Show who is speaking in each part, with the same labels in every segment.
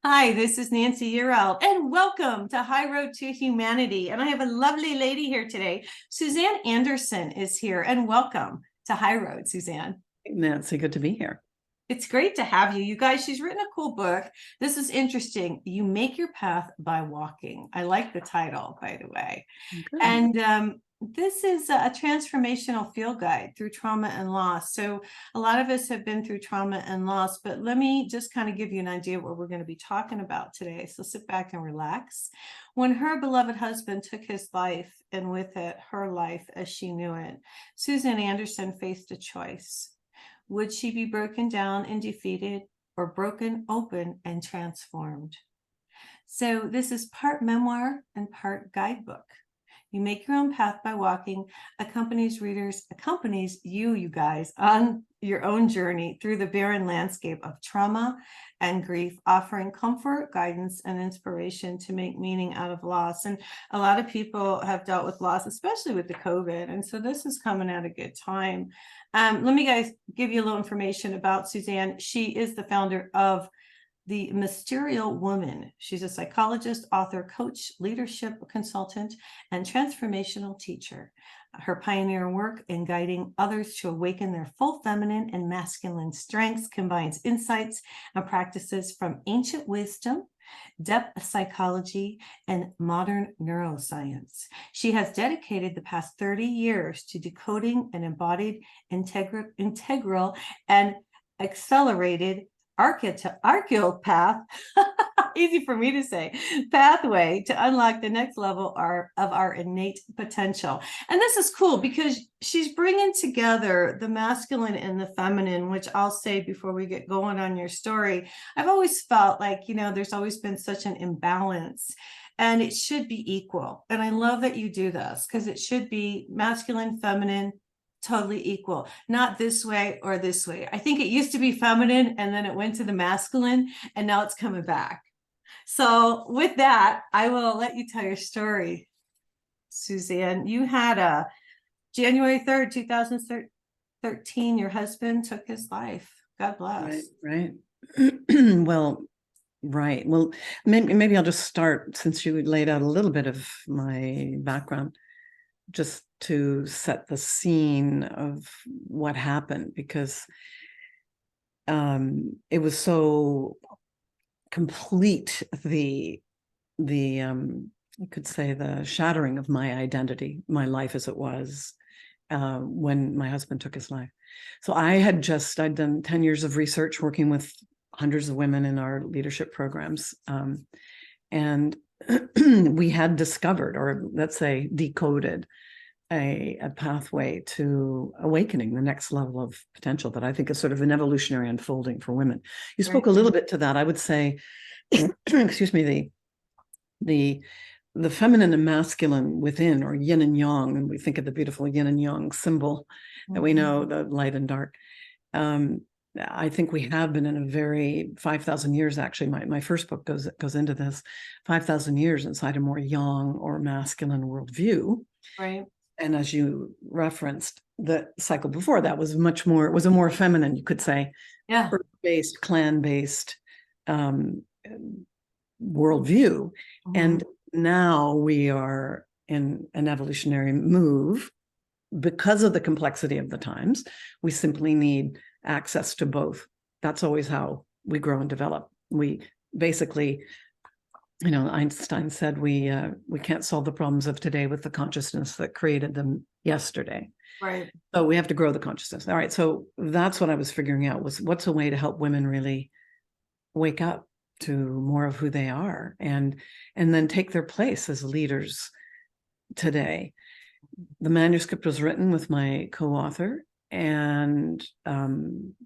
Speaker 1: Hi, this is Nancy Urel, and welcome to High Road to Humanity. And I have a lovely lady here today. Suzanne Anderson is here, and welcome to High Road, Suzanne.
Speaker 2: Nancy, good to be here.
Speaker 1: It's great to have you. You guys, she's written a cool book. This is interesting. You Make Your Path by Walking. I like the title, by the way.
Speaker 2: Good.
Speaker 1: And this is a transformational field guide through trauma and loss. So a lot of us have been through trauma and loss, but let me just kind of give you an idea of what we're going to be talking about today. So sit back and relax. When her beloved husband took his life, and with it, her life as she knew it, Suzanne Anderson faced a choice. Would she be broken down and defeated, or broken open and transformed? So this is part memoir and part guidebook. You Make Your Own Path by Walking accompanies you guys, on your own journey through the barren landscape of trauma and grief, offering comfort, guidance, and inspiration to make meaning out of loss. And a lot of people have dealt with loss, especially with the COVID. And so this is coming at a good time. Let me give you a little information about Suzanne. She is the founder of The Mysterial Woman. She's a psychologist, author, coach, leadership consultant, and transformational teacher. Her pioneer work in guiding others to awaken their full feminine and masculine strengths combines insights and practices from ancient wisdom, depth psychology, and modern neuroscience. She has dedicated the past 30 years to decoding an embodied, integral, and accelerated archeopath, easy for me to say, pathway to unlock the next level of our innate potential. And this is cool because she's bringing together the masculine and the feminine, which I'll say before we get going on your story. I've always felt like, there's always been such an imbalance, and it should be equal. And I love that you do this, because it should be masculine, feminine, totally equal, not this way or this way. I think it used to be feminine, and then it went to the masculine, and now it's coming back. So with that, I will let you tell your story, Suzanne. You had a January 3rd, 2013, your husband took his life. God bless.
Speaker 2: Right. Well, maybe I'll just start, since you laid out a little bit of my background, just to set the scene of what happened, because it was so complete, you could say, the shattering of my identity, my life as it was, when my husband took his life. So I'd done 10 years of research working with hundreds of women in our leadership programs, and we had discovered, or let's say decoded, a pathway to awakening the next level of potential that I think is sort of an evolutionary unfolding for women. You spoke a little bit to that. I would say, excuse me, the feminine and masculine within, or yin and yang, and we think of the beautiful yin and yang symbol that we know, the light and dark. I think we have been in a very 5,000 years, actually, my first book goes into this, 5,000 years inside a more yang or masculine worldview.
Speaker 1: Right.
Speaker 2: And as you referenced, the cycle before that was it was a more feminine, you could say, based, clan-based worldview. Mm-hmm. And now we are in an evolutionary move because of the complexity of the times. We simply need access to both. That's always how we grow and develop. We basically, Einstein said we can't solve the problems of today with the consciousness that created them yesterday.
Speaker 1: Right.
Speaker 2: So we have to grow the consciousness. All right. So that's what I was figuring out, was what's a way to help women really wake up to more of who they are, and then take their place as leaders today. The manuscript was written with my co-author, and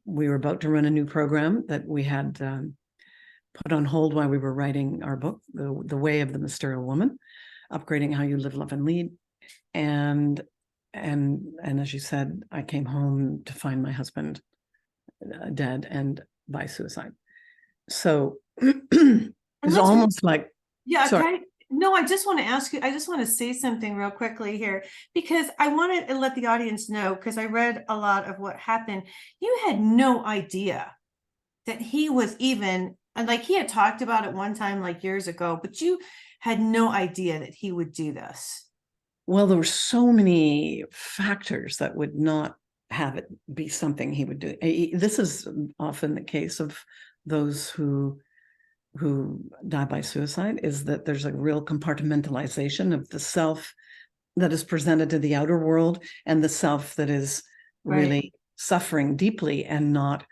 Speaker 2: we were about to run a new program that we had put on hold while we were writing our book, The Way of the Mysterial Woman, Upgrading How You Live, Love, and Lead. And as you said, I came home to find my husband dead, and by suicide. So it's almost like,
Speaker 1: okay. No, I just want to ask you, I just want to say something real quickly here, because I wanted to let the audience know, because I read a lot of what happened. You had no idea that he was even And like he had talked about it one time, like years ago, but you had no idea that he would do this.
Speaker 2: Well, there were so many factors that would not have it be something he would do. This is often the case of those who die by suicide, is that there's a real compartmentalization of the self that is presented to the outer world and the self that is really suffering deeply and not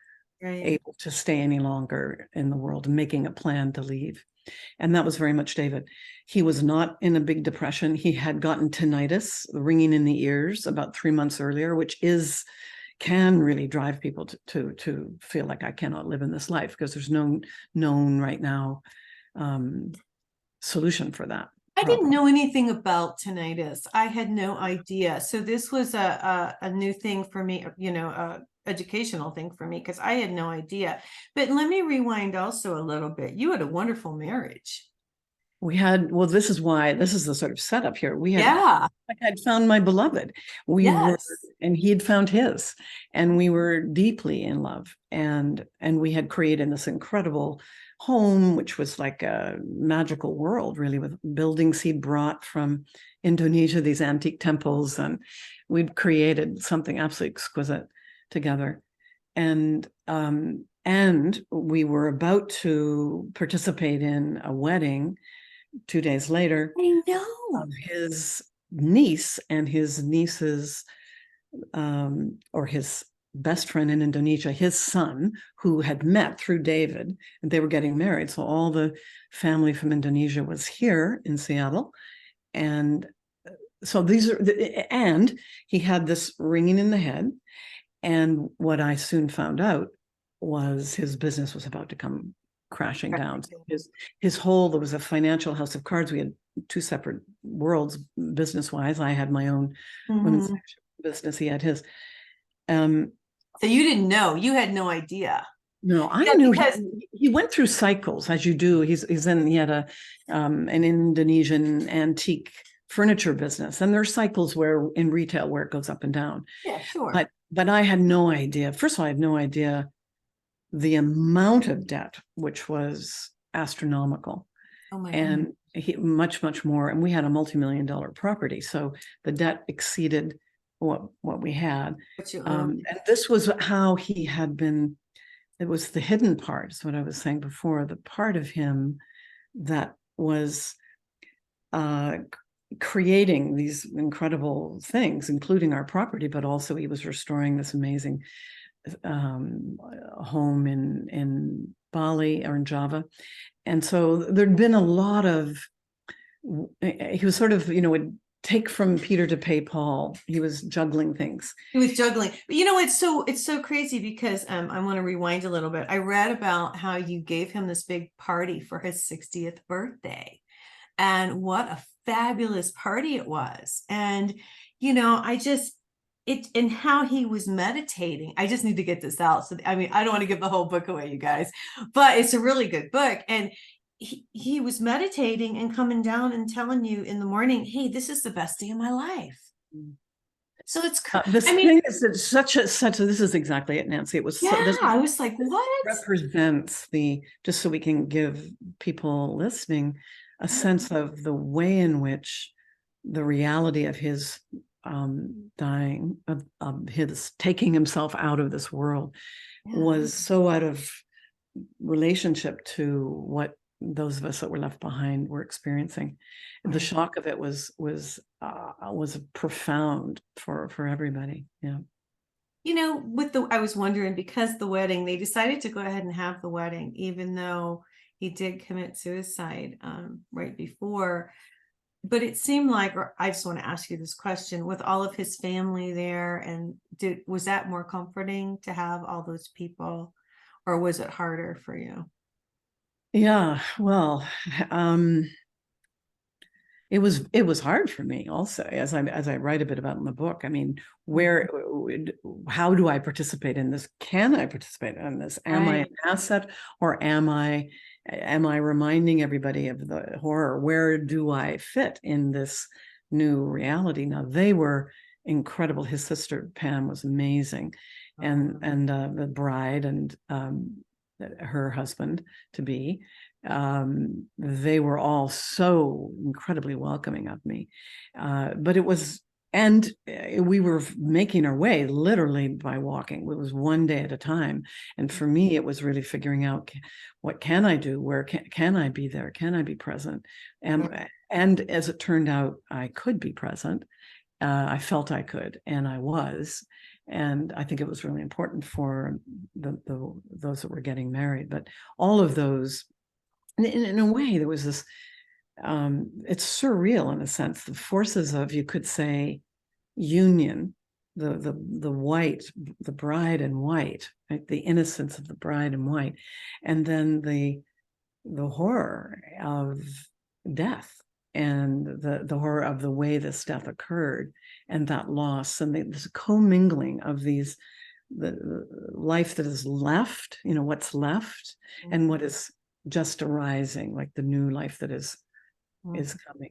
Speaker 2: able to stay any longer in the world and making a plan to leave. And that was very much David. He was not in a big depression. He had gotten tinnitus, ringing in the ears, about 3 months earlier, which can really drive people to feel like I cannot live in this life, because there's no known right now solution for that.
Speaker 1: I didn't know anything about tinnitus. I had no idea. So this was a new thing for me, you know, a educational thing for me, because I had no idea. But let me rewind also a little bit. You had a wonderful marriage.
Speaker 2: We had, well, this is the sort of setup here. We had,
Speaker 1: Yeah.
Speaker 2: I had found my beloved. We were, and he had found his, and we were deeply in love. And we had created this incredible home, which was like a magical world, really, with buildings he'd brought from Indonesia, these antique temples, and we'd created something absolutely exquisite together. And we were about to participate in a wedding 2 days later.
Speaker 1: I know.
Speaker 2: Of his niece and his niece's or his best friend in Indonesia, his son, who had met through David, and they were getting married. So all the family from Indonesia was here in Seattle. And so and he had this ringing in the head. And what I soon found out was his business was about to come crashing down. So there was a financial house of cards. We had two separate worlds business-wise. I had my own women's business. He had his.
Speaker 1: So you didn't know. You had no idea.
Speaker 2: No, I knew he went through cycles, as you do. He had an Indonesian antique furniture business, and there are cycles where in retail where it goes up and down.
Speaker 1: Yeah, sure.
Speaker 2: But I had no idea. First of all, I had no idea the amount of debt, which was astronomical.
Speaker 1: Oh my
Speaker 2: and much more. And we had a multi-million-dollar property, so the debt exceeded what we had. And this was how he had been. It was the hidden part, is what I was saying before, the part of him that was creating these incredible things, including our property, but also he was restoring this amazing home in Bali or in Java. And so there'd been a lot of, he was sort of, would take from Peter to pay Paul. He was juggling things.
Speaker 1: He was juggling. But it's so crazy because I want to rewind a little bit. I read about how you gave him this big party for his 60th birthday. And what a fabulous party it was. And, and how he was meditating. I just need to get this out. So, I don't want to give the whole book away, you guys, but it's a really good book. And he was meditating and coming down and telling you in the morning, hey, this is the best day of my life. So it's
Speaker 2: this is exactly it, Nancy. It was
Speaker 1: I was like, what
Speaker 2: represents just so we can give people listening a sense of the way in which the reality of his dying, of his taking himself out of this world, was so out of relationship to what those of us that were left behind were experiencing. The shock of it was profound for everybody. Yeah.
Speaker 1: I was wondering, because the wedding, they decided to go ahead and have the wedding, even though he did commit suicide right before. But it seemed like, or I just want to ask you this question, with all of his family there, and was that more comforting to have all those people, or was it harder for you?
Speaker 2: Yeah, well, it was hard for me also, as I write a bit about in the book. How do I participate in this? Can I participate in this? Am I an asset, or am I reminding everybody of the horror? Where do I fit in this new reality? Now, they were incredible. His sister Pam was amazing, and the bride, and her husband to be, they were all so incredibly welcoming of me. But it was, and we were making our way literally by walking. It was one day at a time. And for me, it was really figuring out, what can I do? Where can I be there? Can I be present? And as it turned out, I could be present. I felt I could, and I was. And I think it was really important for those that were getting married. But all of those, in a way, there was this, it's surreal in a sense, the forces of, you could say, union, the white, the bride in white, right? The innocence of the bride in white, and then the horror of death, and the horror of the way this death occurred, and that loss, and this commingling of these, the life that is left, what's left, and what is just arising, like the new life that is coming.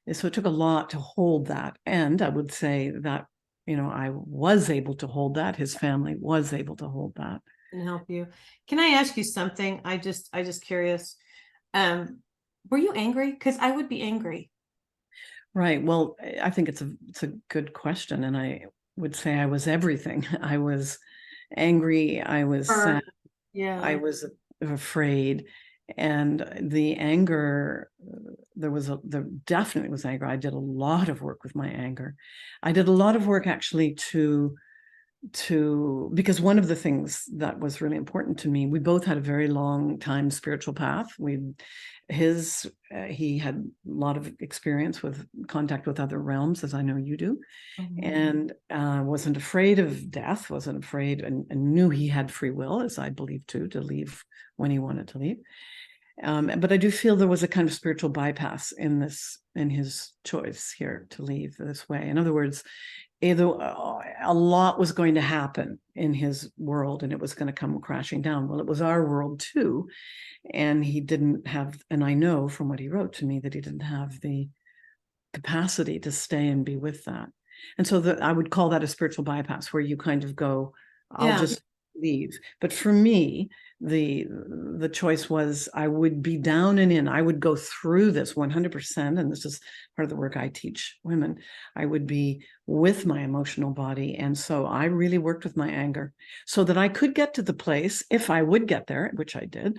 Speaker 2: And so it took a lot to hold that. And I would say that, I was able to hold that. His family was able to hold that.
Speaker 1: And help you. Can I ask you something? I just curious. Were you angry? Because I would be angry.
Speaker 2: Right. Well, I think it's a good question. And I would say I was everything. I was angry. I was sad.
Speaker 1: Yeah.
Speaker 2: I was afraid. And the anger, there definitely was anger. I did a lot of work with my anger. I did a lot of work actually because one of the things that was really important to me, we both had a very long time spiritual path. He had a lot of experience with contact with other realms, as I know you do, and wasn't afraid of death, wasn't afraid, and knew he had free will, as I believe too, to leave when he wanted to leave. But I do feel there was a kind of spiritual bypass in his choice here to leave this way. In other words, either a lot was going to happen in his world and it was going to come crashing down. Well, it was our world too. And he didn't have, and I know from what he wrote to me that he didn't have the capacity to stay and be with that. And so I would call that a spiritual bypass, where you kind of go, I'll just leave. But for me, the choice was, I would be down and in. I would go through this 100%, and this is part of the work I teach women. I would be with my emotional body, and so I really worked with my anger so that I could get to the place, if I would get there, which I did,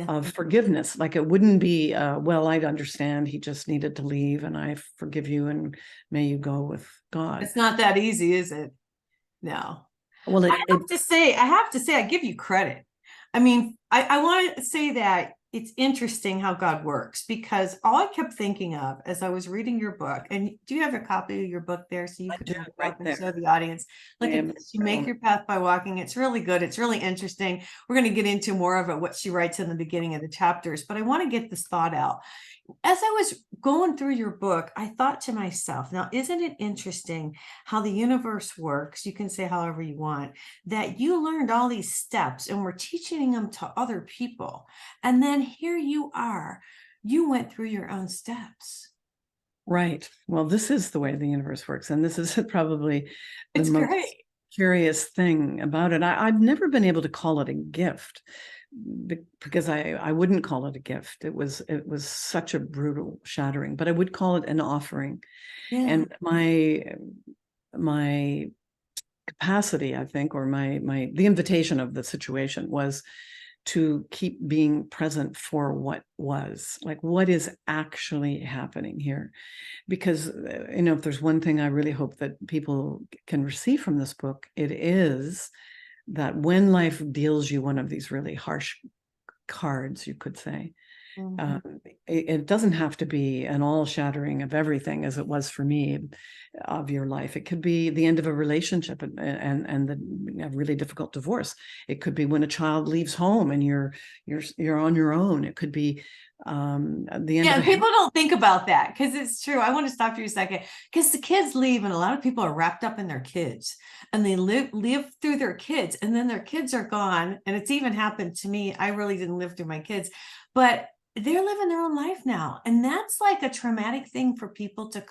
Speaker 2: of forgiveness. Like, it wouldn't be, well, I'd understand he just needed to leave, and I forgive you, and may you go with God.
Speaker 1: It's not that easy, is it? No.
Speaker 2: Well,
Speaker 1: I have to say, I give you credit. I mean, I want to say that it's interesting how God works, because all I kept thinking of as I was reading your book, and do you have a copy of your book there so you can hold it up and show the audience? Look at this. You make your path by walking. It's really good. It's really interesting. We're going to get into more of it, what she writes in the beginning of the chapters, but I want to get this thought out. As I was going through your book, I thought to myself, now, isn't it interesting how the universe works? You can say however you want, that you learned all these steps and we're teaching them to other people. And then here you are, you went through your own steps.
Speaker 2: Right. Well, this is the way the universe works. And this is probably the most curious thing about it. I've never been able to call it a gift, because I wouldn't call it a gift. It was such a brutal shattering, but I would call it an offering. And my capacity, I think, or the invitation of the situation was to keep being present for what was, like, what is actually happening here. Because, if there's one thing I really hope that people can receive from this book, it is that when life deals you one of these really harsh cards, you could say, it doesn't have to be an all shattering of everything, as it was for me, of your life. It could be the end of a relationship and a really difficult divorce. It could be when a child leaves home and you're on your own. It could be the end of
Speaker 1: people don't think about that, because it's true. I want to stop you a second, because the kids leave and a lot of people are wrapped up in their kids, and they live through their kids, and then their kids are gone. And it's even happened to me. I really didn't live through my kids, but they're living their own life now. And that's like a traumatic thing for people to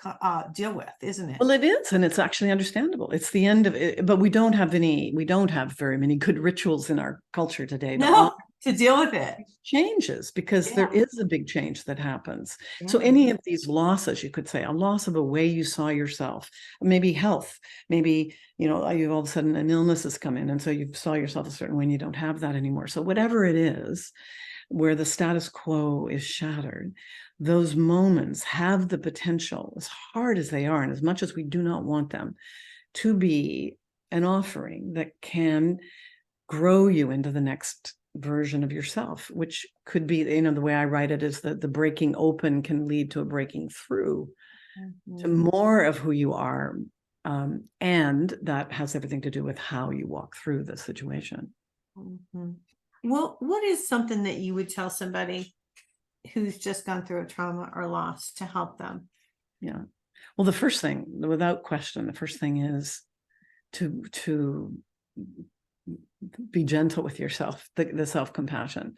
Speaker 1: deal with, isn't it?
Speaker 2: Well, it is. And it's actually understandable. It's the end of it, but we don't have very many good rituals in our culture today to honor
Speaker 1: to deal with it.
Speaker 2: Changes, because
Speaker 1: Yeah.
Speaker 2: there is a big change that happens. So
Speaker 1: Yeah.
Speaker 2: any of these losses, you could say, a loss of a way you saw yourself, maybe health, maybe, you all of a sudden an illness has come in, and so you saw yourself a certain way and you don't have that anymore. So whatever it is, where the status quo is shattered, those moments have the potential, as hard as they are, and as much as we do not want them, to be an offering that can grow you into the next version of yourself, which could be, the way I write it is that the breaking open can lead to a breaking through to more of who you are. And that has everything to do with how you walk through the situation.
Speaker 1: Well, what is something that you would tell somebody who's just gone through a trauma or loss to help them?
Speaker 2: Yeah. Well, the first thing, without question, the first thing is to be gentle with yourself, the self-compassion.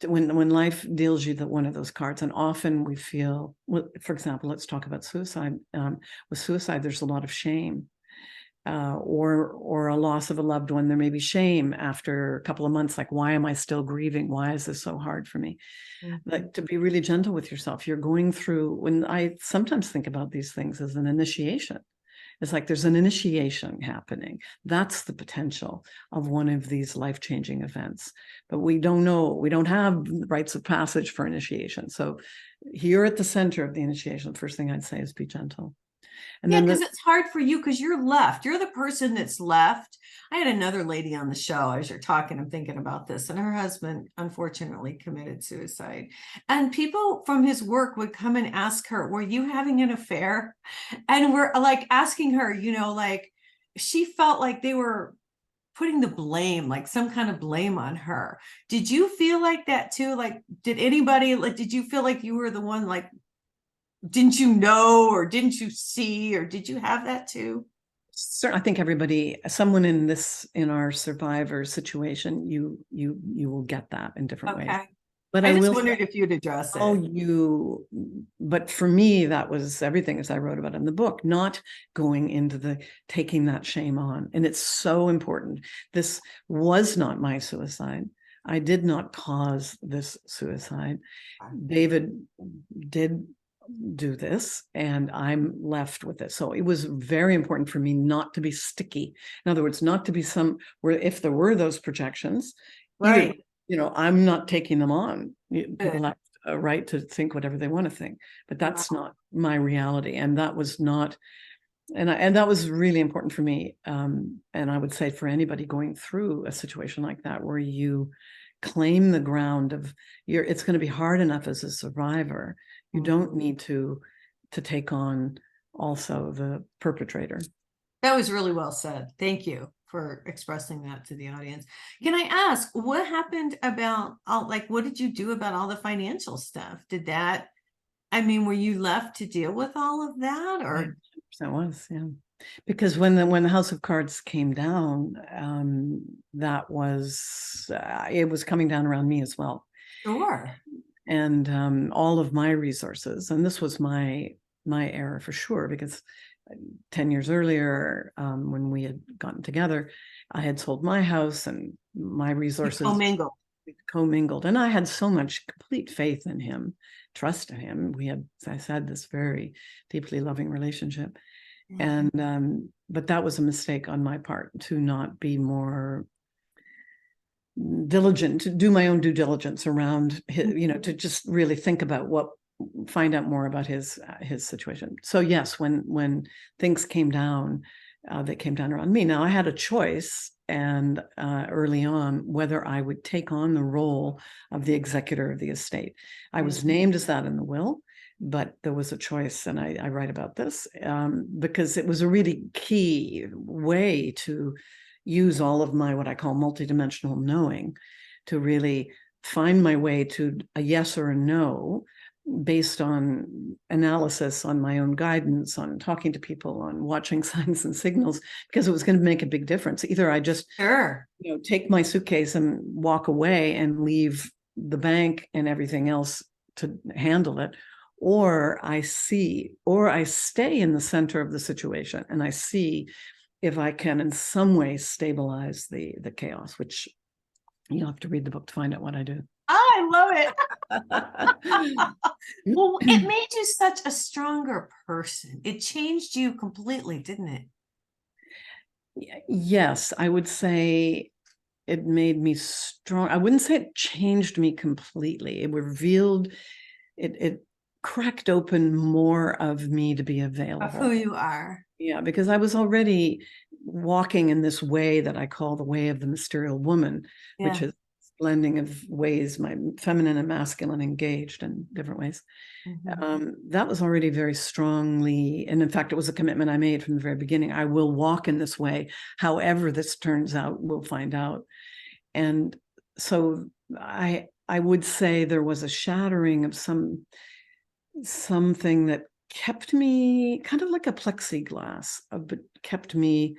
Speaker 2: When life deals you one of those cards, and often we feel, well, for example, let's talk about suicide. With suicide, there's a lot of shame, or a loss of a loved one. There may be shame after a couple of months, like, why am I still grieving? Why is this so hard for me? Like, to be really gentle with yourself. You're going through, when I sometimes think about these things as an initiation. It's like there's an initiation happening. That's the potential of one of these life-changing events. But we don't know, we don't have rites of passage for initiation. So here at the center of the initiation, the first thing I'd say is be gentle. And then
Speaker 1: because it's hard for you because you're left. You're the person that's left. I had another lady on the show as you're talking. I'm thinking about this, and her husband unfortunately committed suicide. And people from his work would come and ask her, "Were you having an affair?" And we're like asking her, like she felt like they were putting the blame, like some kind of blame on her. Did you feel like that too? Like, did you feel like you were the one, like, didn't you know, or didn't you see, or did you have that too?
Speaker 2: Certainly, I think everybody, someone in our survivor situation, you will get that in different ways. But
Speaker 1: I just
Speaker 2: will
Speaker 1: wondered if you'd address
Speaker 2: it. But for me, that was everything, as I wrote about in the book, not going into taking that shame on. And it's so important. This was not my suicide. I did not cause this suicide. David did do this, and I'm left with it. So it was very important for me not to be sticky. In other words, not to be where if there were those projections,
Speaker 1: right?
Speaker 2: I'm not taking them on. People have a right to think whatever they want to think, but that's not my reality. And that was not, and that was really important for me. And I would say for anybody going through a situation like that, where you claim the ground of it's going to be hard enough as a survivor. You don't need to take on also the perpetrator.
Speaker 1: That was really well said. Thank you for expressing that to the audience. Can I ask, what happened about what did you do about all the financial stuff? Were you left to deal with all of that, or?
Speaker 2: That was, yeah. Because when the House of Cards came down, that was it was coming down around me as well.
Speaker 1: Sure.
Speaker 2: And all of my resources, and this was my error for sure, because 10 years earlier, when we had gotten together, I had sold my house and my resources commingled, and I had so much complete faith in him, trust in him. We had, as I said, this very deeply loving relationship. And but that was a mistake on my part, to not be more diligent, to do my own due diligence around his, to just really think about find out more about his situation. So yes, when things came down, they came down around me. Now I had a choice, and early on, whether I would take on the role of the executor of the estate. I was named as that in the will, but there was a choice, and I write about this because it was a really key way to use all of my, what I call multidimensional knowing, to really find my way to a yes or a no, based on analysis, on my own guidance, on talking to people, on watching signs and signals, because it was going to make a big difference. Either I just take my suitcase and walk away and leave the bank and everything else to handle it, or I stay in the center of the situation and I see if I can in some way stabilize the chaos, which You'll have to read the book to find out what I do.
Speaker 1: I love it. Well, it made you such a stronger person. It changed you completely, didn't it?
Speaker 2: Yes, I would say it made me strong. I wouldn't say it changed me completely. It revealed, it cracked open more of me to be
Speaker 1: Of
Speaker 2: available.
Speaker 1: who you are.
Speaker 2: Yeah, because I was already walking in this way that I call the way of the mysterial woman, which
Speaker 1: Yeah.
Speaker 2: is blending of ways, my feminine and masculine engaged in different ways.
Speaker 1: Mhm.
Speaker 2: That was already very strongly, and in fact, it was a commitment I made from the very beginning. I will walk in this way. However this turns out, we'll find out. And so I would say there was a shattering of something that kept me kind of like a plexiglass, but kept me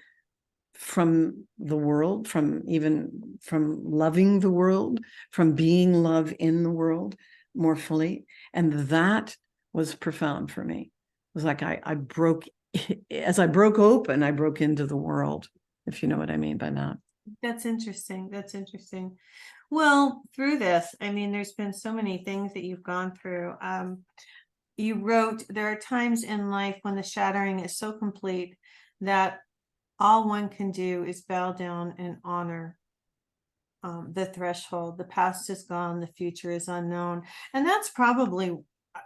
Speaker 2: from the world, from loving the world, from being love in the world more fully. And that was profound for me. It was like I broke, as I broke open, I broke into the world, if you know what I mean by that.
Speaker 1: That's interesting. That's interesting. Well, through this, I mean, there's been so many things that you've gone through. You wrote, there are times in life when the shattering is so complete that all one can do is bow down and honor the threshold. The past is gone, the future is unknown. And that's probably,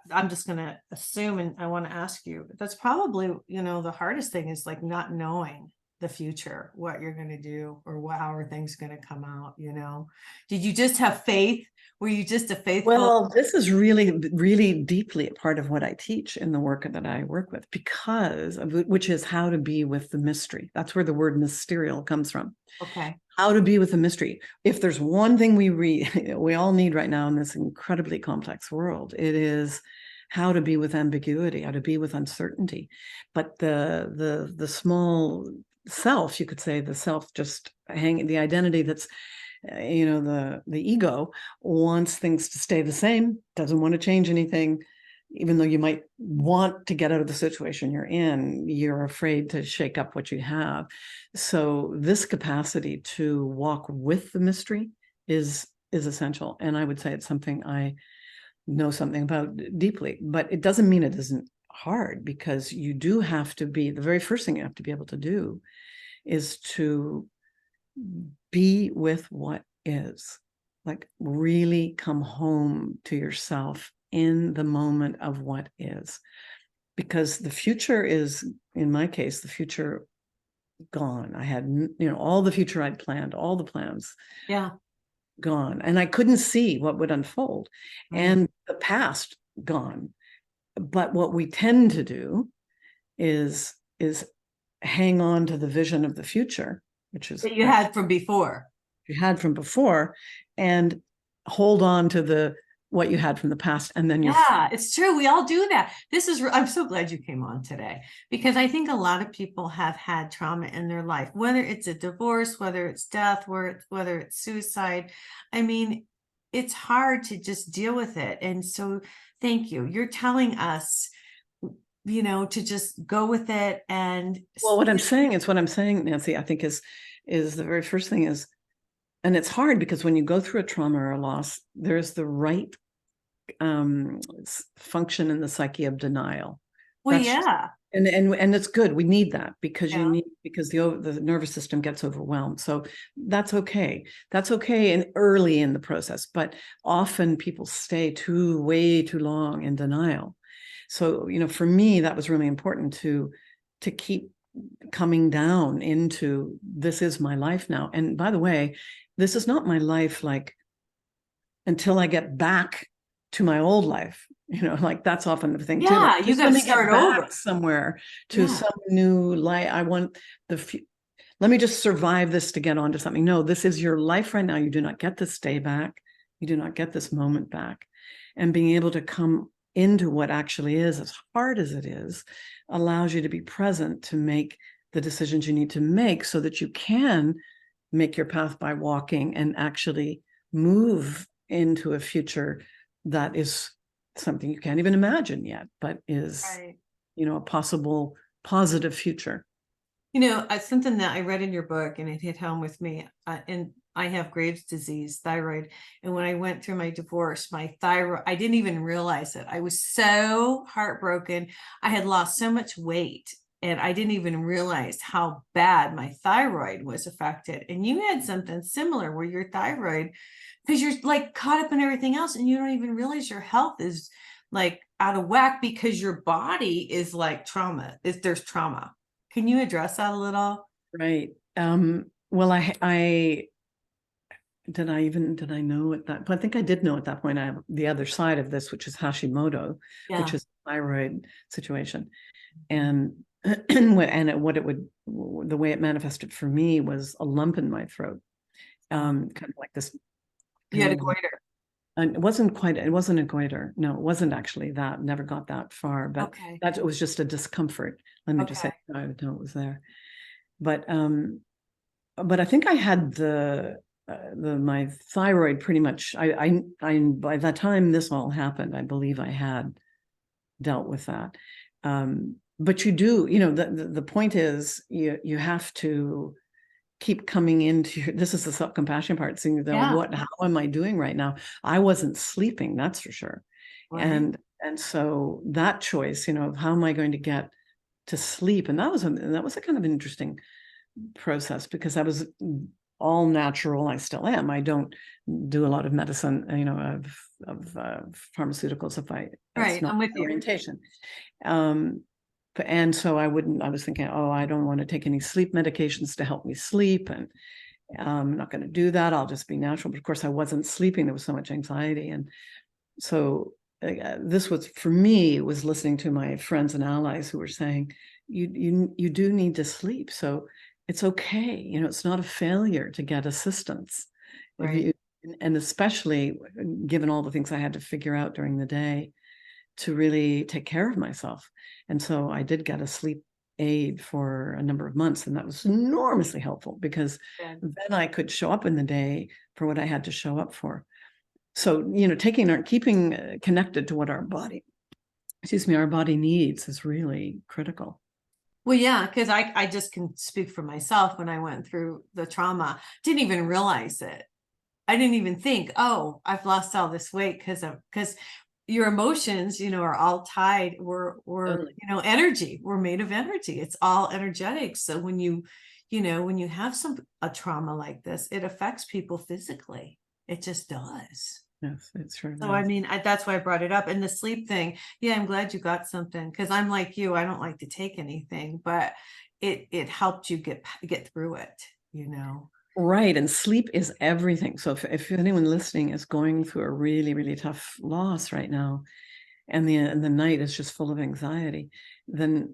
Speaker 1: I'm just going to assume, and I want to ask you, that's probably, the hardest thing is like not knowing the future, what you're going to do, or how are things going to come out, Did you just have faith? Were you just a faithful?
Speaker 2: Well, this is really, really deeply a part of what I teach in the work that I work with, because of which is how to be with the mystery. That's where the word mysterial comes from.
Speaker 1: Okay.
Speaker 2: How to be with the mystery. If there's one thing we all need right now in this incredibly complex world, it is how to be with ambiguity, how to be with uncertainty. But the small self, you could say, the self just hanging, the identity that's the ego wants things to stay the same, doesn't want to change anything. Even though you might want to get out of the situation you're in, you're afraid to shake up what you have. So this capacity to walk with the mystery is essential. And I would say it's something I know something about deeply, but it doesn't mean it isn't hard, because you do have to be, the very first thing you have to be able to do is to be with what is, like really come home to yourself in the moment of what is, because the future is, in my case, the future gone. I had, all the future I'd planned, all the plans, gone, and I couldn't see what would unfold, and the past gone. But what we tend to do is hang on to the vision of the future, which is
Speaker 1: that you had from before.
Speaker 2: You had from before, and hold on to what you had from the past, and then
Speaker 1: it's true. We all do that. I'm so glad you came on today, because I think a lot of people have had trauma in their life, whether it's a divorce, whether it's death, whether it's suicide. I mean, it's hard to just deal with it. And so thank you. You're telling us, to just go with it. And
Speaker 2: well, what I'm saying, Nancy, I think is the very first thing is, and it's hard because when you go through a trauma or a loss, there's the right function in the psyche of denial.
Speaker 1: Well, yeah.
Speaker 2: And it's good. We need that, because because the nervous system gets overwhelmed. So that's okay. That's okay early in the process, but often people stay way too long in denial. So, for me, that was really important to keep coming down into, this is my life now. And by the way, this is not my life like until I get back to my old life. Like that's often the thing too.
Speaker 1: Yeah,
Speaker 2: Like,
Speaker 1: you got to start over
Speaker 2: somewhere to some new life. I want let me just survive this to get onto something. No, this is your life right now. You do not get this day back. You do not get this moment back. And being able to come into what actually is, as hard as it is, allows you to be present to make the decisions you need to make, so that you can make your path by walking and actually move into a future that is something you can't even imagine yet, but is, a possible positive future.
Speaker 1: Something that I read in your book, and it hit home with me. And I have Graves' disease, thyroid. And when I went through my divorce, my thyroid, I didn't even realize it. I was so heartbroken. I had lost so much weight and I didn't even realize how bad my thyroid was affected. And you had something similar where your thyroid, because you're like caught up in everything else and you don't even realize your health is like out of whack because your body is like trauma. There's trauma. Can you address that a little?
Speaker 2: Right. Well, I did I know at that point? I think I did know at that point. I have the other side of this, which is Hashimoto, which
Speaker 1: Yeah.
Speaker 2: is a thyroid situation. And what it would, the way it manifested for me was a lump in my throat. Kind of like this.
Speaker 1: You had a goiter.
Speaker 2: And it wasn't a goiter. No, it wasn't actually that. Never got that far, but
Speaker 1: Okay.
Speaker 2: that it was just a discomfort. Let me just say,
Speaker 1: Okay.
Speaker 2: I didn't know it was there. But I think I had my thyroid pretty much. I by the time this all happened, I believe I had dealt with that. But you do, the point is you have to keep coming into this is the self-compassion part, seeing
Speaker 1: Yeah.
Speaker 2: how am I doing right now? I wasn't sleeping, that's for sure.
Speaker 1: Right.
Speaker 2: And so that choice, of how am I going to get to sleep? And that was a kind of an interesting process because I was all natural. I still am. I don't do a lot of medicine, of pharmaceuticals if
Speaker 1: Right.
Speaker 2: that's not
Speaker 1: I'm with
Speaker 2: my
Speaker 1: you.
Speaker 2: orientation. And so I was thinking, oh, I don't want to take any sleep medications to help me sleep. And I'm not going to do that. I'll just be natural. But of course, I wasn't sleeping. There was so much anxiety. And so this was, for me, it was listening to my friends and allies who were saying, you do need to sleep. So it's okay. It's not a failure to get assistance.
Speaker 1: Right.
Speaker 2: And especially given all the things I had to figure out during the day to really take care of myself. And so I did get a sleep aid for a number of months, and that was enormously helpful because then I could show up in the day for what I had to show up for. So, keeping connected to what our body needs is really critical.
Speaker 1: Well, yeah, because I just can speak for myself when I went through the trauma, didn't even realize it. I didn't even think, oh, I've lost all this weight because your emotions, are all tied.
Speaker 2: Totally.
Speaker 1: Energy. We're made of energy. It's all energetic. So when you have a trauma like this, it affects people physically. It just does.
Speaker 2: Yes, it's true.
Speaker 1: So I mean, that's why I brought it up. And the sleep thing, yeah, I'm glad you got something because I'm like you. I don't like to take anything, but it helped you get through it.
Speaker 2: Right. And sleep is everything. So if anyone listening is going through a really, really tough loss right now, and the night is just full of anxiety, then,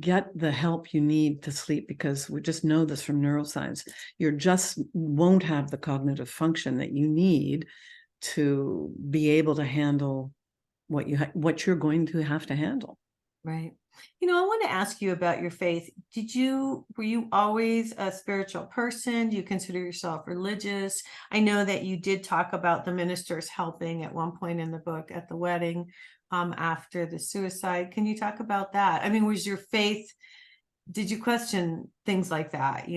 Speaker 2: get the help you need to sleep, because we just know this from neuroscience. You just won't have the cognitive function that you need to be able to handle what you're going to have to handle.
Speaker 1: Right. I want to ask you about your faith. Were you always a spiritual person? Do you consider yourself religious? I know that you did talk about the ministers helping at one point in the book at the wedding, after the suicide. Can you talk about that? I mean, was your faith, did you question things like that,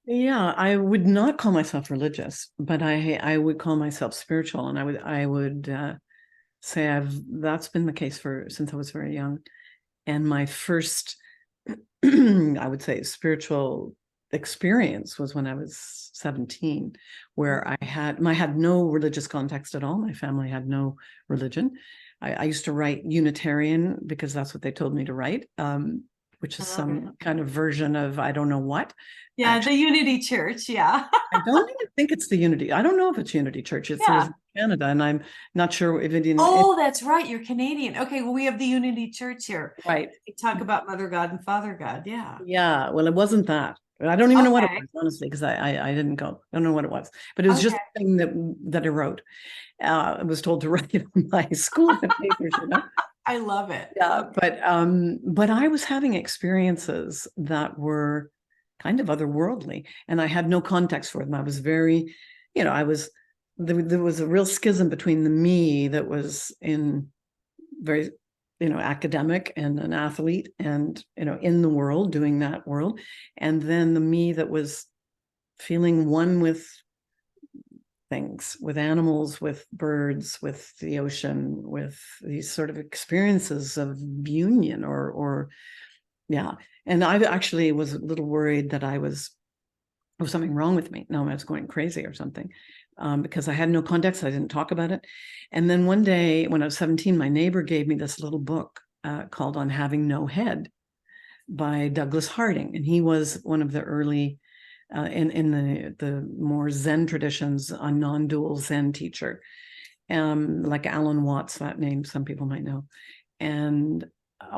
Speaker 2: Yeah, I would not call myself religious, but I would call myself spiritual, and I would say that's been the case since I was very young. And my first, I would say, spiritual experience was when I was 17, where I had no religious context at all. My family had no religion. I used to write Unitarian because that's what they told me to write, which is some kind of version of I don't know what.
Speaker 1: Yeah, actually. The Unity Church, yeah.
Speaker 2: I don't even think it's the Unity. I don't know if it's Unity Church. It was in Canada, and I'm not sure if it.
Speaker 1: That's right. You're Canadian. Okay, well, we have the Unity Church here.
Speaker 2: Right.
Speaker 1: We talk about Mother God and Father God. Yeah.
Speaker 2: Yeah. Well, it wasn't that. I don't even know what it was, honestly, because I didn't go. I don't know what it was, but it was just a thing that I wrote. I was told to write it on my school papers.
Speaker 1: I love it.
Speaker 2: Yeah, but I was having experiences that were kind of otherworldly, and I had no context for them. I was very, there was a real schism between the me that was in very, academic and an athlete and, in the world, doing that world. And then the me that was feeling one with things, with animals, with birds, with the ocean, with these sort of experiences of union or yeah. And I actually was a little worried that there was something wrong with me. No, I was going crazy or something, because I had no context. I didn't talk about it. And then one day when I was 17, my neighbor gave me this little book called On Having No Head by Douglas Harding. And he was one of the early, in the more Zen traditions, a non-dual Zen teacher, like Alan Watts, that name some people might know. And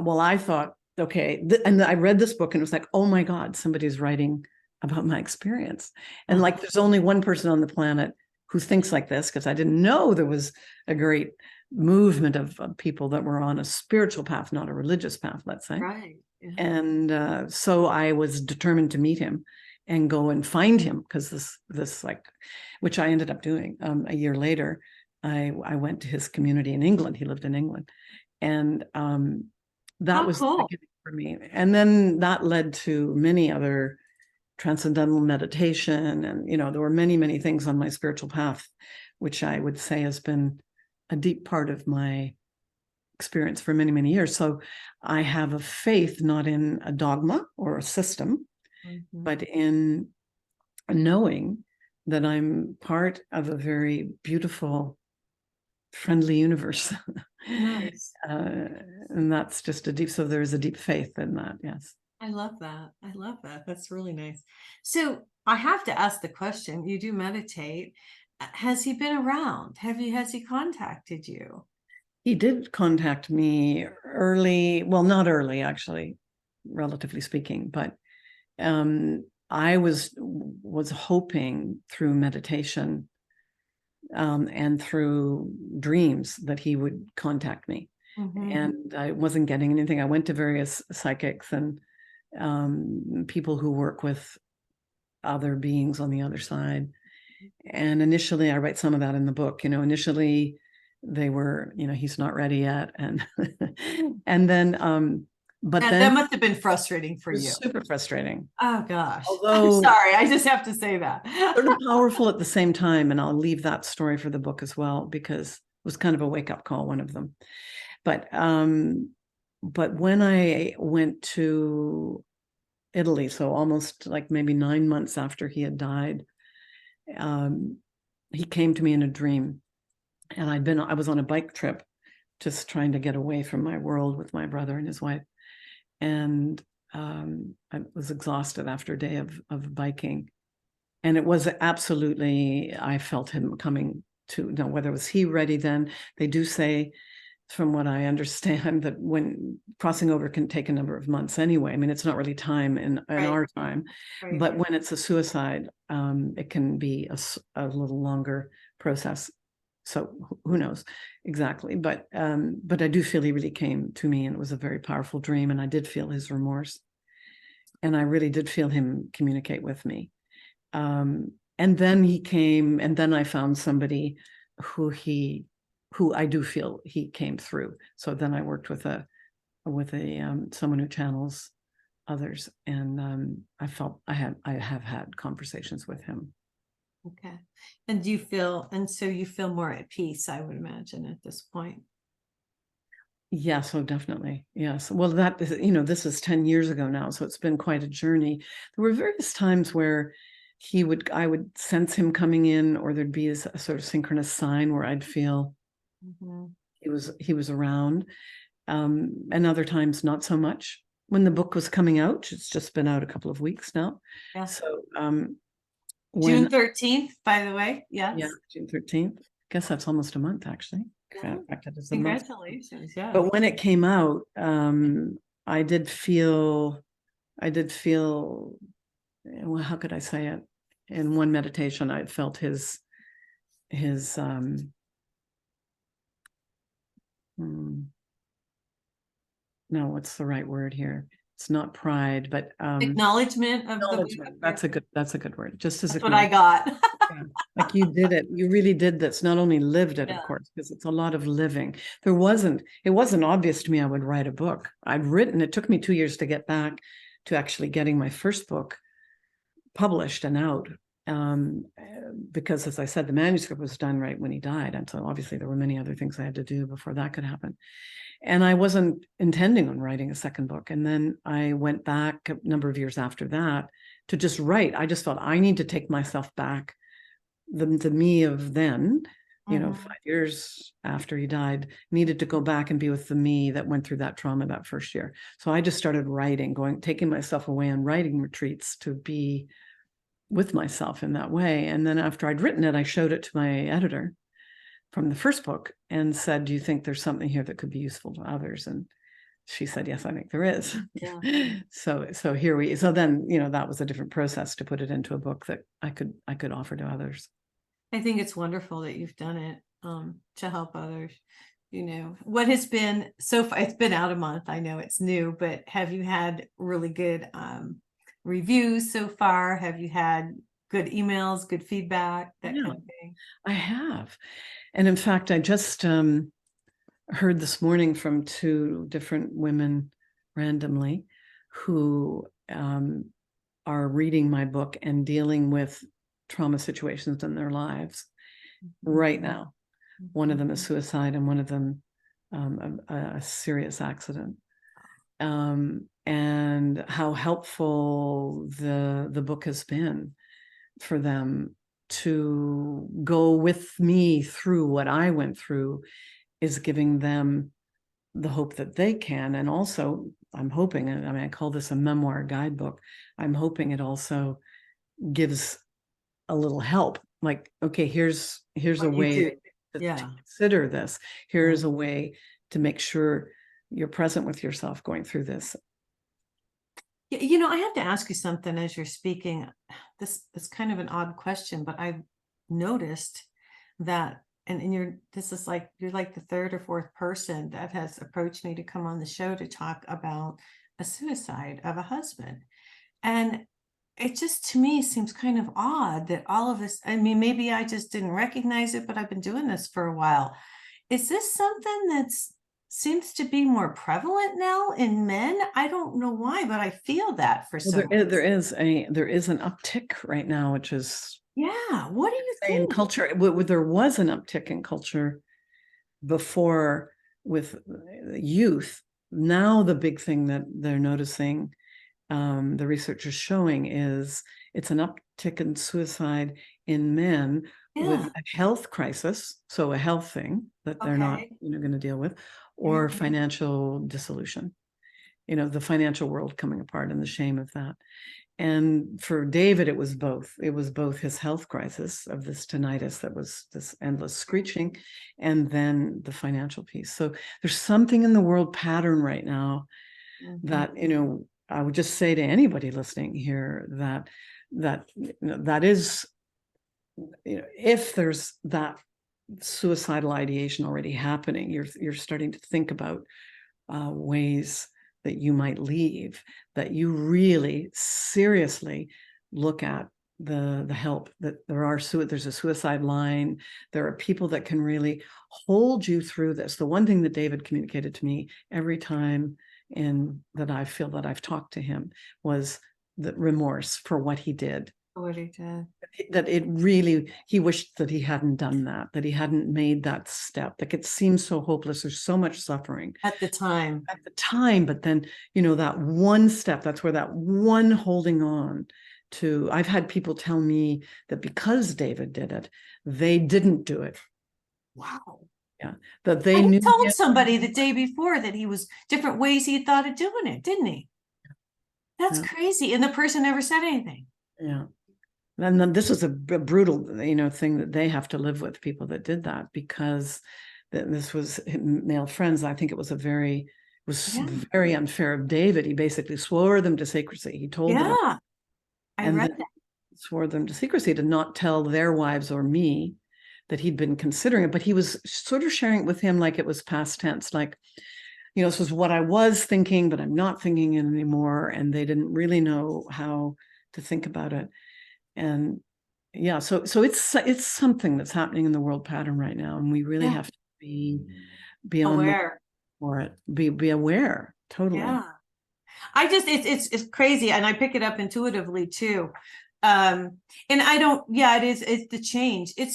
Speaker 2: well, I thought, okay, and I read this book and it was like, oh my God, somebody's writing about my experience. And like, there's only one person on the planet who thinks like this, because I didn't know there was a great movement of people that were on a spiritual path, not a religious path, let's say.
Speaker 1: Right. Yeah.
Speaker 2: And so I was determined to meet him and go and find him, because this like, which I ended up doing a year later. I went to his community in England. He lived in England. And that was
Speaker 1: cool.
Speaker 2: the beginning for me. And then that led to many other transcendental meditation. And, there were many, many things on my spiritual path, which I would say has been a deep part of my experience for many, many years. So I have a faith not in a dogma or a system, but in knowing that I'm part of a very beautiful, friendly universe.
Speaker 1: Nice.
Speaker 2: And that's just so there's a deep faith in that. Yes.
Speaker 1: I love that. I love that. That's really nice. So I have to ask the question, you do meditate. Has he been around? Has he contacted you?
Speaker 2: He did contact me early. Well, not early, actually, relatively speaking, but I was hoping through meditation and through dreams that he would contact me. And I wasn't getting anything. I went to various psychics and people who work with other beings on the other side. And initially, I write some of that in the book. Initially they were, he's not ready yet, and and then but then
Speaker 1: that must have been frustrating for you.
Speaker 2: Super frustrating.
Speaker 1: Oh gosh.
Speaker 2: Although,
Speaker 1: I'm sorry, I just have to say that.
Speaker 2: Sort of powerful at the same time, and I'll leave that story for the book as well, because it was kind of a wake-up call, one of them. But when I went to Italy, so almost like maybe 9 months after he had died, he came to me in a dream. And I was on a bike trip, just trying to get away from my world with my brother and his wife. And I was exhausted after a day of biking. And it was absolutely, I felt him coming to, whether it was he ready then. They do say, from what I understand, that when crossing over can take a number of months anyway. I mean, it's not really time in our time, but when it's a suicide, it can be a little longer process. So who knows exactly, but I do feel he really came to me, and it was a very powerful dream, and I did feel his remorse, and I really did feel him communicate with me. And then he came, and then I found somebody who I do feel he came through. So then I worked with someone who channels others, and I felt I have had conversations with him.
Speaker 1: Okay. And you feel more at peace, I would imagine, at this point.
Speaker 2: Yes, so definitely. Yes. Well, that is, this is 10 years ago now, so it's been quite a journey. There were various times where I would sense him coming in, or there'd be a sort of synchronous sign where I'd feel he was around. And other times not so much. When the book was coming out, it's just been out a couple of weeks now. Yeah. So
Speaker 1: June 13th, by the way. Yes.
Speaker 2: Yeah, June 13th. I guess that's almost a month, actually.
Speaker 1: Yeah. Congratulations. Yeah.
Speaker 2: But when it came out, I did feel, well, how could I say it? In one meditation, I felt his no, what's the right word here? It's not pride, but
Speaker 1: acknowledgement of
Speaker 2: acknowledgement. That's a good word. Just as
Speaker 1: that's what I got.
Speaker 2: Yeah. Like you did it. You really did this. Not only lived it, of course, because it's a lot of living. It wasn't obvious to me I would write a book. It took me 2 years to get back to actually getting my first book published and out. because, as I said, the manuscript was done right when he died. And so obviously there were many other things I had to do before that could happen. And I wasn't intending on writing a second book. And then I went back a number of years after that to just write. I just felt I need to take myself back, the me of then, 5 years after he died, needed to go back and be with the me that went through that trauma that first year. So I just started writing, taking myself away on writing retreats to be with myself in that way. And then after I'd written it, I showed it to my editor from the first book and said, do you think there's something here that could be useful to others? And she said, yes, I think there is.
Speaker 1: Yeah.
Speaker 2: So then, that was a different process to put it into a book that I could offer to others.
Speaker 1: I think it's wonderful that you've done it to help others. What has been so far, it's been out a month, I know it's new, but have you had really good reviews so far? Have you had good emails, good feedback, that kind of thing?
Speaker 2: I have. And in fact, I just heard this morning from 2 different women randomly who are reading my book and dealing with trauma situations in their lives right now. One of them is suicide, and one of them a serious accident. And how helpful the book has been for them to go with me through what I went through, is giving them the hope that they can. And also, I'm hoping, and I call this a memoir guidebook, I'm hoping it also gives a little help. Like, okay, here's a way to consider this. Here's a way to make sure you're present with yourself going through this.
Speaker 1: I have to ask you something as you're speaking. This is kind of an odd question, but I've noticed that, and you're like the 3rd or 4th person that has approached me to come on the show to talk about a suicide of a husband. And it just, to me, seems kind of odd that all of us, maybe I just didn't recognize it, but I've been doing this for a while. Is this something that seems to be more prevalent now in men? I don't know why, but I feel that for some reason.
Speaker 2: There is an uptick right now, which is,
Speaker 1: what do you think?
Speaker 2: In culture, there was an uptick in culture before with youth. Now the big thing that they're noticing, the research is showing, is it's an uptick in suicide in men with a health crisis, so a health thing that they're not going to deal with, or financial dissolution, the financial world coming apart and the shame of that. And for David, it was both. It was both his health crisis of this tinnitus that was this endless screeching, and then the financial piece. So there's something in the world pattern right now that, I would just say to anybody listening here that is, if there's that suicidal ideation already happening, you're starting to think about ways that you might leave, that you really seriously look at the help that there's a suicide line. There are people that can really hold you through this. The one thing that David communicated to me every time that I feel that I've talked to him was the remorse for what he did. That he wished that he hadn't done that he hadn't made that step. Like, it seems so hopeless. There's so much suffering
Speaker 1: at the time,
Speaker 2: but then, that one step, that's where that one holding on to. I've had people tell me that because David did it, they didn't do it.
Speaker 1: Wow.
Speaker 2: Yeah, that they knew.
Speaker 1: He told somebody the day before that he was different ways he thought of doing it, didn't he? That's crazy. And the person never said anything.
Speaker 2: Yeah. And then this was a brutal, thing that they have to live with, people that did that, because this was male friends. I think it was very unfair of David. He basically swore them to secrecy. He told them.
Speaker 1: I read that.
Speaker 2: Swore them to secrecy to not tell their wives or me that he'd been considering it. But he was sort of sharing it with him like it was past tense, like, this was what I was thinking, but I'm not thinking it anymore. And they didn't really know how to think about it. And so it's something that's happening in the world pattern right now, and we really have to be aware for it. Be aware, totally.
Speaker 1: I just it's crazy, and I pick it up intuitively too. And I don't, yeah, it's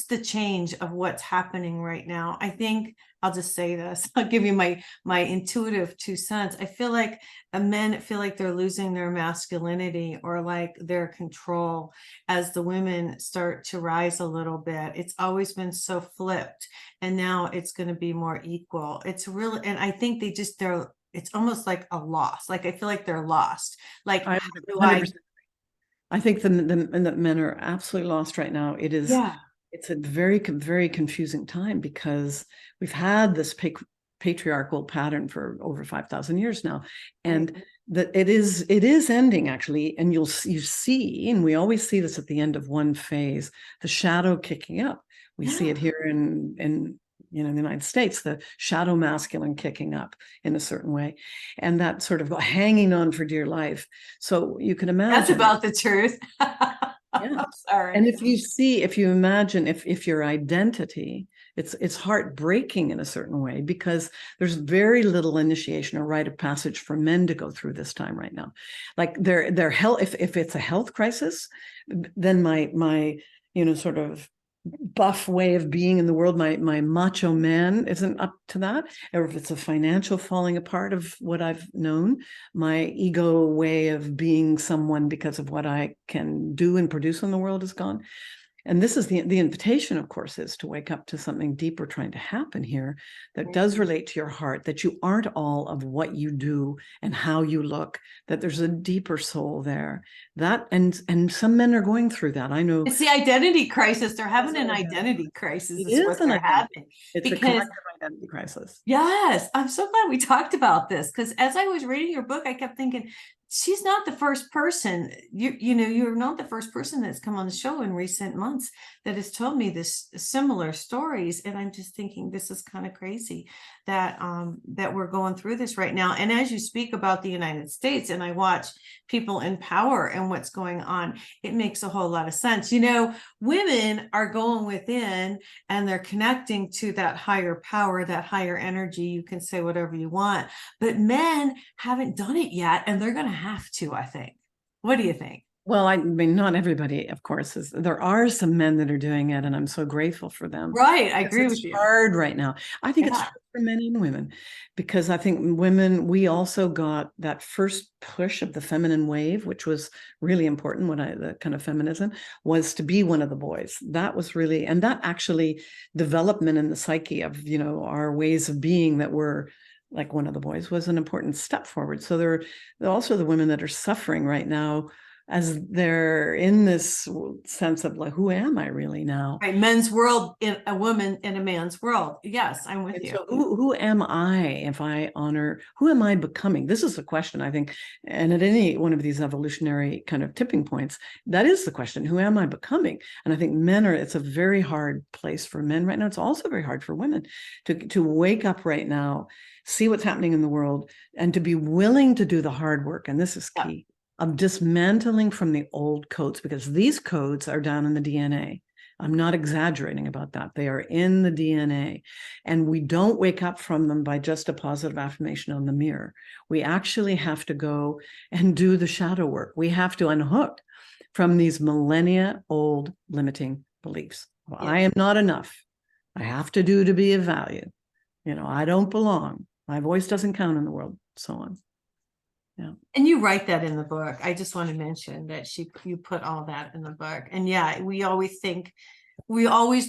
Speaker 1: the change of what's happening right now. I think I'll just say this, I'll give you my intuitive 2 cents. I feel like men feel like they're losing their masculinity or like their control as the women start to rise a little bit. It's always been so flipped, and now it's going to be more equal. It's really, and I think it's almost like a loss. Like I feel like they're lost. Like,
Speaker 2: I
Speaker 1: how do
Speaker 2: 100%. I think the men are absolutely lost right now.
Speaker 1: yeah.
Speaker 2: It's a very, very confusing time because we've had this patriarchal pattern for over 5,000 years now, and that it is ending actually. And you see, and we always see this at the end of one phase, the shadow kicking up. We see it here in the United States, the shadow masculine kicking up in a certain way, and that sort of hanging on for dear life. So you can imagine
Speaker 1: That's about the truth.
Speaker 2: yeah.
Speaker 1: Sorry.
Speaker 2: And if you imagine if your identity, it's heartbreaking in a certain way because there's very little initiation or rite of passage for men to go through this time right now. Like their health, if it's a health crisis, then my sort of buff way of being in the world, my macho man isn't up to that. Or if it's a financial falling apart of what I've known, my ego way of being someone because of what I can do and produce in the world is gone. And this is the invitation, of course, is to wake up to something deeper trying to happen here that does relate to your heart, that you aren't all of what you do and how you look, that there's a deeper soul there. That and some men are going through that. I know
Speaker 1: It's the identity crisis. They're having an identity crisis.
Speaker 2: it
Speaker 1: Is
Speaker 2: is
Speaker 1: what
Speaker 2: an
Speaker 1: they're
Speaker 2: identity.
Speaker 1: having.
Speaker 2: It's a
Speaker 1: Because
Speaker 2: collective identity crisis.
Speaker 1: yes, I'm so glad we talked about this, because as I was reading your book, I kept thinking, she's not the first person. You're not the first person that's come on the show in recent months that has told me this similar stories. And I'm just thinking this is kind of crazy that that we're going through this right now. And as you speak about the United States, and I watch people in power and what's going on, it makes a whole lot of sense. Women are going within and they're connecting to that higher power, that higher energy. You can say whatever you want, but men haven't done it yet, and they're going to have to, I think. What do you think?
Speaker 2: Well, I mean, not everybody, of course, is. There are some men that are doing it, and I'm so grateful for them.
Speaker 1: Right, I agree
Speaker 2: It's
Speaker 1: with you.
Speaker 2: hard right now. I think it's
Speaker 1: Yeah.
Speaker 2: hard for men and women because I think women, we also got that first push of the feminine wave, which was really important. The kind of feminism was to be one of the boys. That was really, and that actually development in the psyche of, our ways of being that were like one of the boys was an important step forward. So there are also the women that are suffering right now as they're in this sense of like, who am I really now?
Speaker 1: Right, men's world in a woman in a man's world. Yes, I'm with
Speaker 2: And
Speaker 1: you.
Speaker 2: so who am I if I honor, who am I becoming? This is the question, I think. And at any one of these evolutionary kind of tipping points, that is the question, who am I becoming? And I think it's a very hard place for men right now. It's also very hard for women to wake up right now, see what's happening in the world, and to be willing to do the hard work. And this is key. Of dismantling from the old codes, because these codes are down in the DNA. I'm not exaggerating about that. They are in the DNA, and we don't wake up from them by just a positive affirmation on the mirror. We actually have to go and do the shadow work. We have to unhook from these millennia old limiting beliefs. Well, I am not enough. I have to do to be of value. I don't belong. My voice doesn't count in the world, so on. Yeah.
Speaker 1: And you write that in the book. I just want to mention that you put all that in the book. And yeah, we always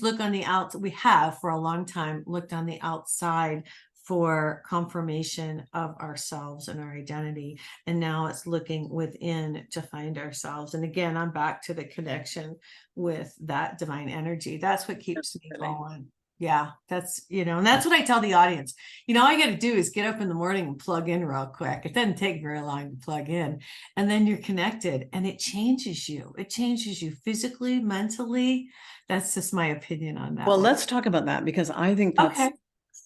Speaker 1: look on the outside. We have for a long time looked on the outside for confirmation of ourselves and our identity. And now it's looking within to find ourselves. And again, I'm back to the connection with that divine energy. That's what keeps me going. Yeah, and that's what I tell the audience. All you got to do is get up in the morning and plug in real quick. It doesn't take very long to plug in, and then you're connected, and it changes you. It changes you physically, mentally. That's just my opinion on that.
Speaker 2: Well, let's talk about that, because I think that's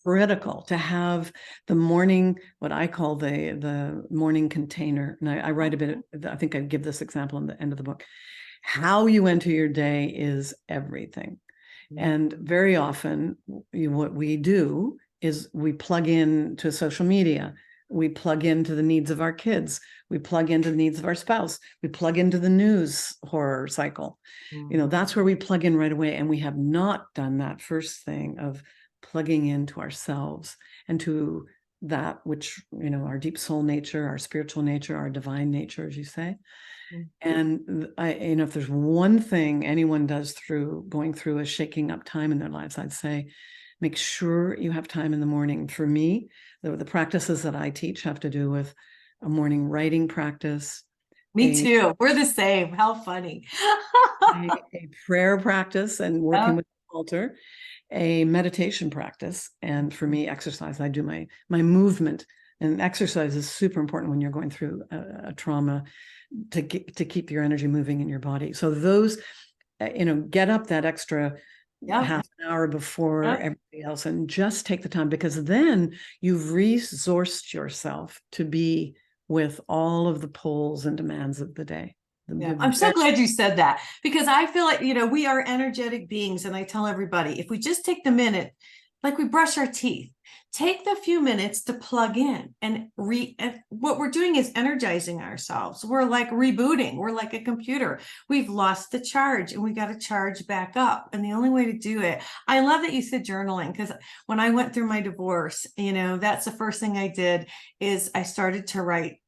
Speaker 2: critical to have the morning, what I call the morning container. And I write a bit, I think I give this example in the end of the book. How you enter your day is everything. And very often what we do is we plug in to social media. We plug into the needs of our kids. We plug into the needs of our spouse. We plug into the news horror cycle. That's where we plug in right away. And we have not done that first thing of plugging into ourselves and to that which, our deep soul nature, our spiritual nature, our divine nature, as you say. And if there's one thing anyone does through going through a shaking up time in their lives, I'd say, make sure you have time in the morning. For me, the practices that I teach have to do with a morning writing practice.
Speaker 1: Me too. We're the same. How funny.
Speaker 2: a prayer practice and working with the altar, a meditation practice. And for me, exercise. I do my movement, and exercise is super important when you're going through a trauma to keep your energy moving in your body. So those, get up that extra half an hour before everybody else and just take the time, because then you've resourced yourself to be with all of the pulls and demands of the day.
Speaker 1: I'm so glad you said that, because I feel like, we are energetic beings. And I tell everybody, if we just take the minute, like we brush our teeth, take the few minutes to plug in and what we're doing is energizing ourselves. We're like rebooting. We're like a computer. We've lost the charge and we got to charge back up. And the only way to do it, I love that you said journaling, because when I went through my divorce, that's the first thing I did is I started to write,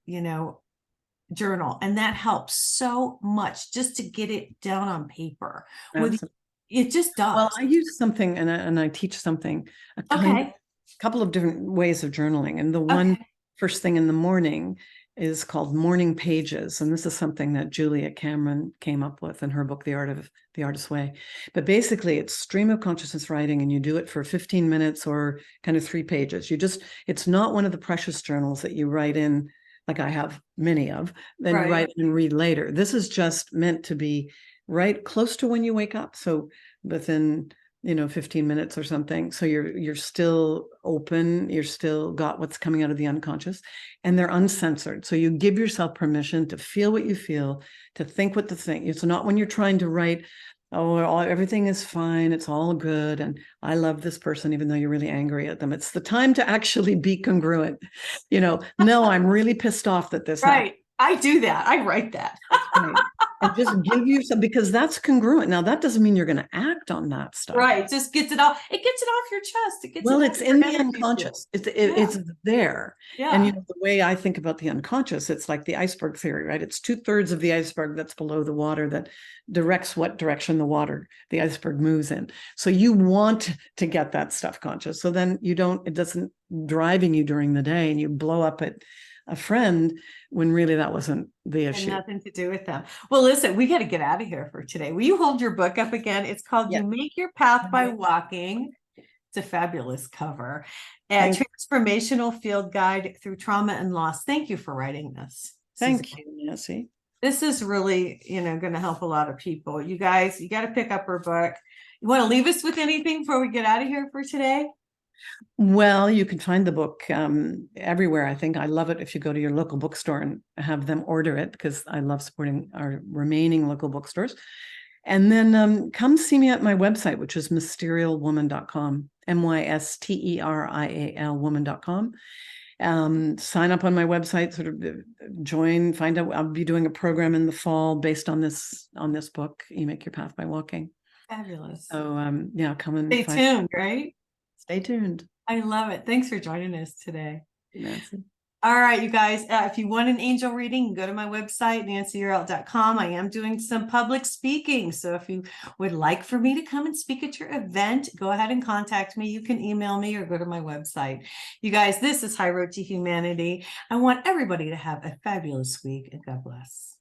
Speaker 1: journal. And that helps so much just to get it down on paper. It just does.
Speaker 2: Well, I use something and I teach something, a couple of different ways of journaling. And the one first thing in the morning is called morning pages. And this is something that Julia Cameron came up with in her book, The Artist's Way. But basically it's stream of consciousness writing, and you do it for 15 minutes or kind of 3 pages. It's not one of the precious journals that you write in, like I have many of, then you write and read later. This is just meant to be right close to when you wake up. So within, 15 minutes or something. So you're still open. You're still got what's coming out of the unconscious, and they're uncensored. So you give yourself permission to feel what you feel, to think what to think. It's not when you're trying to write, everything is fine, it's all good, and I love this person, even though you're really angry at them. It's the time to actually be congruent. No, I'm really pissed off that this happened.
Speaker 1: I do that. I write that.
Speaker 2: And just give you some, because that's congruent. Now, that doesn't mean you're going to act on that stuff.
Speaker 1: Right. Just gets it off. It gets it off your chest.
Speaker 2: It's in the unconscious. It's there.
Speaker 1: Yeah.
Speaker 2: And the way I think about the unconscious, it's like the iceberg theory, right? It's 2/3 of the iceberg that's below the water that directs what direction the iceberg moves in. So you want to get that stuff conscious. So then it doesn't driving you during the day and you blow up at a friend when really that wasn't the issue.
Speaker 1: Nothing to do with them. Well, listen, we got to get out of here for today. Will you hold your book up again? It's called You Make Your Path by Walking. It's a fabulous cover. And Transformational Field Guide Through Trauma and Loss. Thank you for writing this.
Speaker 2: Thank you, Nancy.
Speaker 1: This is really, going to help a lot of people. You guys, you got to pick up her book. You want to leave us with anything before we get out of here for today?
Speaker 2: Well, you can find the book everywhere. I think I love it if you go to your local bookstore and have them order it, because I love supporting our remaining local bookstores. And then come see me at my website, which is mysterialwoman.com, mysterial woman.com. Sign up on my website, sort of join, find out. I'll be doing a program in the fall based on this book, You Make Your Path by Walking.
Speaker 1: Fabulous.
Speaker 2: So come and
Speaker 1: stay tuned, right?
Speaker 2: Stay tuned.
Speaker 1: I love it. Thanks for joining us today.
Speaker 2: Nancy.
Speaker 1: All right, you guys, if you want an angel reading, go to my website, nancyurl.com. I am doing some public speaking. So if you would like for me to come and speak at your event, go ahead and contact me. You can email me or go to my website. You guys, this is High Road to Humanity. I want everybody to have a fabulous week, and God bless.